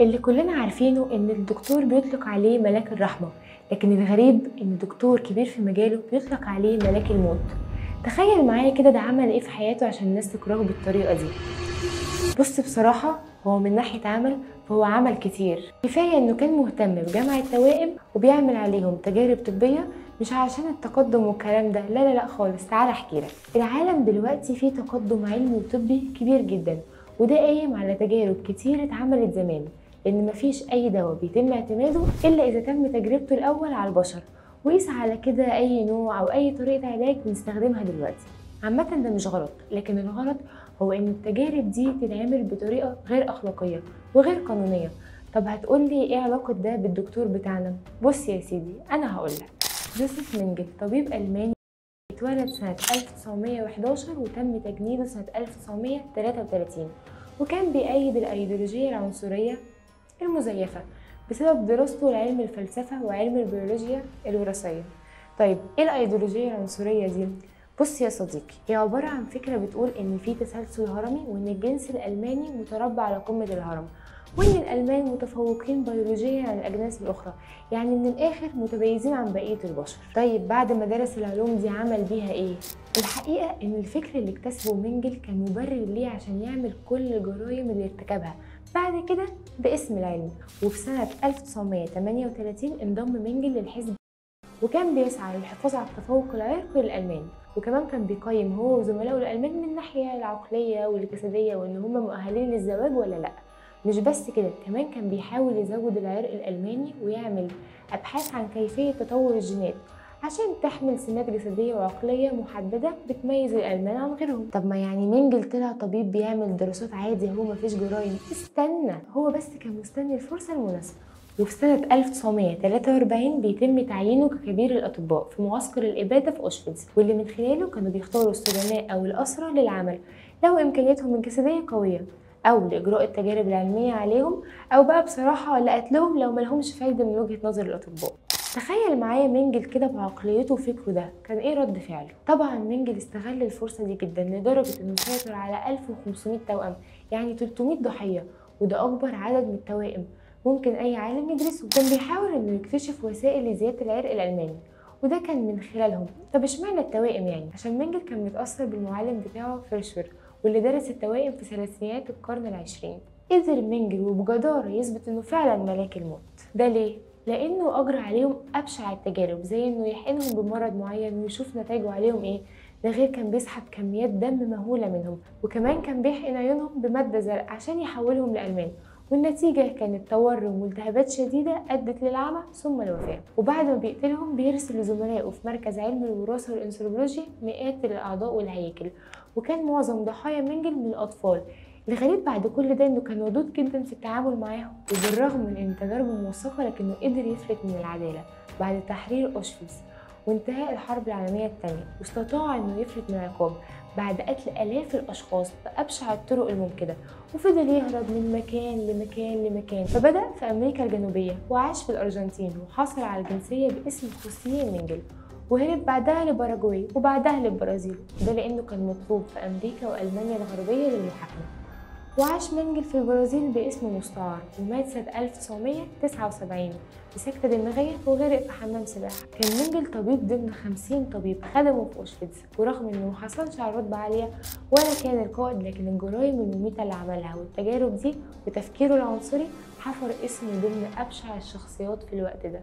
اللي كلنا عارفينه ان الدكتور بيطلق عليه ملاك الرحمة، لكن الغريب ان دكتور كبير في مجاله بيطلق عليه ملاك الموت. تخيل معايا كده، ده عمل ايه في حياته عشان الناس تكرهه بالطريقة دي؟ بص، بصراحة هو من ناحية عمل فهو عمل كتير. كفاية انه كان مهتم بجمع التوائم وبيعمل عليهم تجارب طبية، مش عشان التقدم والكلام ده، لا لا لا خالص. تعال احكي لك. العالم دلوقتي فيه تقدم علمي وطبي كبير جدا، وده قايم على تجارب كتير اتعملت زمان، لان مفيش اي دواء بيتم اعتماده الا اذا تم تجربته الاول على البشر، وقيس على كده اي نوع او اي طريقة علاج بنستخدمها دلوقتي. عامة ده مش غلط، لكن الغلط هو ان التجارب دي تتعمل بطريقة غير اخلاقية وغير قانونية. طب هتقولي ايه علاقة ده بالدكتور بتاعنا؟ بص يا سيدي، انا هقولك. جوزيف مينجل طبيب الماني، اتولد سنة 1911 وتم تجنيده سنة 1933، وكان بيأيد الأيديولوجية العنصرية المزيفة بسبب دراسته لعلم الفلسفة وعلم البيولوجيا الوراثية. طيب ايه الأيديولوجية العنصرية دي؟ بص يا صديقي، هي عبارة عن فكرة بتقول إن في تسلسل هرمي، وإن الجنس الألماني متربع على قمة الهرم، وإن الألمان متفوقين بيولوجيا عن الأجناس الأخرى، يعني من الآخر متميزين عن بقية البشر. طيب بعد ما درس العلوم دي عمل بيها إيه؟ الحقيقة إن الفكر اللي اكتسبه مينجل كان مبرر ليه عشان يعمل كل الجرائم اللي ارتكبها بعد كده باسم العلم. وفي سنة 1938 انضم مينجل للحزب، وكان بيسعى للحفاظ على التفوق العرقي للألمان، وكمان كان بيقيم هو وزملائه الألمان من الناحية العقلية والجسدية وإن هم مؤهلين للزواج ولا لأ. مش بس كده، كمان كان بيحاول يزود العرق الألماني ويعمل أبحاث عن كيفية تطور الجينات عشان تحمل سمات جسدية وعقلية محددة بتميز الألمان عن غيرهم. طب ما يعني مينجل طلع طبيب بيعمل دراسات عادي، هو مفيش جرايم. استنى، هو بس كان مستني الفرصة المناسبة. وفي سنة 1943 بيتم تعيينه ككبير الأطباء في معسكر الإبادة في أوشفيتس، واللي من خلاله كانوا بيختاروا السجناء أو الأسرى للعمل لو إمكانياتهم الجسدية قوية، أو لإجراء التجارب العلمية عليهم، أو بقى بصراحة لقتلهم لو ملهمش فايدة من وجهة نظر الأطباء. تخيل معايا مينجل كده بعقليته وفكره ده كان ايه رد فعله؟ طبعا مينجل استغل الفرصة دي جدا لدرجة انه سيطر على 1500 توأم، يعني 300 ضحية، وده أكبر عدد من التوائم ممكن أي عالم يدرسه. كان بيحاول إنه يكتشف وسائل لزيادة العرق الألماني، وده كان من خلالهم. طب اشمعنى التوائم يعني؟ عشان مينجل كان متأثر بالمعلم بتاعه فيرشر، واللي درس التوائم في ثلاثينيات القرن العشرين. قدر مينجل وبجدارة يثبت إنه فعلا ملاك الموت. ده ليه؟ لأنه أجرى عليهم أبشع التجارب، زي إنه يحقنهم بمرض معين ويشوف نتائجه عليهم إيه. ده غير كان بيسحب كميات دم مهولة منهم، وكمان كان بيحقن عيونهم بمادة زرقاء عشان يحولهم لألمان، والنتيجة كانت تورم والتهابات شديدة أدت للعمى ثم الوفاة. وبعد ما بيقتلهم بيرسل لزملائه في مركز علم الوراثة والإنثروبولوجيا مئات الأعضاء والهياكل، وكان معظم ضحايا مينجل من الأطفال. الغريب بعد كل ده إنه كان ودود جدا في التعامل معاهم، وبالرغم من إن تجاربه موثقة لكنه قدر يفلت من العدالة بعد تحرير أوشفيتس وانتهاء الحرب العالمية الثانية، واستطاع إنه يفلت من العقاب بعد قتل آلاف الأشخاص بأبشع الطرق الممكنة، وفضل يهرب من مكان لمكان لمكان. فبدأ في أمريكا الجنوبية وعاش في الأرجنتين، وحصل على الجنسية باسم خوسيه مينجل، وهرب بعدها لباراجواي وبعدها للبرازيل، ده لأنه كان مطلوب في أمريكا وألمانيا الغربية للمحاكمة. وعاش مينجل في البرازيل باسم مستعار، ومات سنة 1979 بسكتة دماغية وغرق في حمام سباحة. كان مينجل طبيب ضمن 50 طبيب خدموا في أوشفيتس، ورغم إنه محصلش على رتبة عالية ولا كان القائد، لكن الجرائم المميتة اللي عملها والتجارب دي وتفكيره العنصري حفر اسمه ضمن أبشع الشخصيات في الوقت ده.